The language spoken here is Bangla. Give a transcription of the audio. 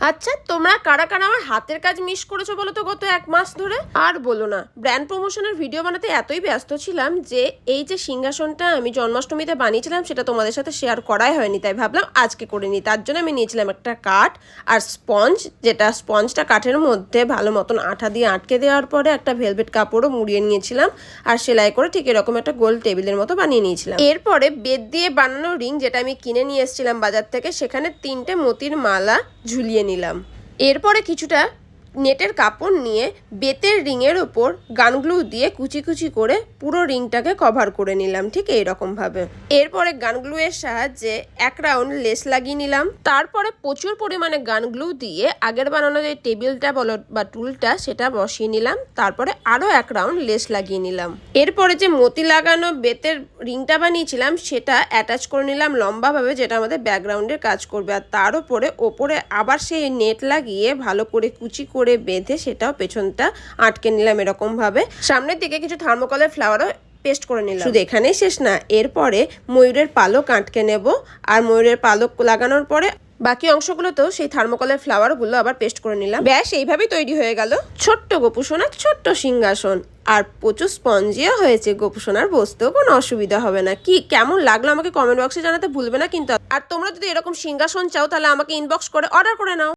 আচ্ছা, তোমরা কারা কারা আমার হাতের কাজ মিস করেছো বলো তো গত 1 মাস ধরে? আর বলো না, ব্র্যান্ড প্রমোশনের ভিডিও বানাতে এতই ব্যস্ত ছিলাম যে এই যে সিংহাসনটা আমি জন্মাষ্টমীতে বানিয়েছিলাম সেটা তোমাদের সাথে শেয়ার করাই হয়নি, তাই ভাবলাম আজকে করে নিই। তার জন্য আমি নিয়েছিলাম একটা কাঠ আর স্পঞ্জ, যেটা স্পঞ্জটা কাঠের মধ্যে ভালো মতন আঠা দিয়ে আটকে দেওয়ার পরে একটা ভেলভেট কাপড়ও মুড়িয়ে নিয়েছিলাম আর সেলাই করে ঠিক এরকম একটা গোল টেবিলের মতো বানিয়ে নিয়েছিলাম। এরপরে বেত দিয়ে বানানো রিং, যেটা আমি কিনে নিয়ে এসেছিলাম বাজার থেকে, সেখানে 3টে মতির মালা ঝুলিয়ে নিলাম। এরপরে কিছুটা নেটের কাপড় নিয়ে বেতের রিংয়ের ওপর গানগ্লু দিয়ে কুচি কুচি করে পুরো রিংটাকে কভার করে নিলাম ঠিক এইরকম ভাবে। এরপরে গানগ্লু এর সাহায্যে 1 রাউন্ড লেস লাগিয়ে নিলাম। তারপরে প্রচুর পরিমাণে গানগ্লু দিয়ে আগের বানানো যে টেবিলটা বলো বা টুলটা সেটা বসিয়ে নিলাম। তারপরে আরও 1 রাউন্ড লেস লাগিয়ে নিলাম। এরপরে যে মতি লাগানো বেতের রিংটা বানিয়েছিলাম সেটা অ্যাটাচ করে নিলাম লম্বাভাবে, যেটা আমাদের ব্যাকগ্রাউন্ডের কাজ করবে। আর তার ওপরে আবার সেই নেট লাগিয়ে ভালো করে কুচি করে বেঁধে সেটাও পেছনটা আটকে নিলাম এরকম ভাবে। সামনের দিকে কিছু থার্মোকলের ফ্লাওয়ারও পেস্ট করে নিলাম। শুধু এখানেই শেষ না, এরপরে ময়ূরের পালক আটকে নেব আর ময়ূরের পালক লাগানোর পরে বাকি অংশগুলোতেও সেই থার্মোকলের ফ্লাওয়ারগুলো আবার পেস্ট করে নিলাম। ব্যাস, এইভাবেই তৈরি হয়ে গেল ছোট্ট গোপুসোনার ছোট্ট সিংহাসন। আর প্রচুর স্পঞ্জিও হয়েছে, গোপুসোনার বসতেও কোনো অসুবিধা হবে না। কি কেমন লাগলো আমাকে কমেন্ট বক্সে জানাতে ভুলবে না কিন্তু। আর তোমরা যদি এরকম সিংহাসন চাও তাহলে আমাকে ইনবক্স করে অর্ডার করে নাও।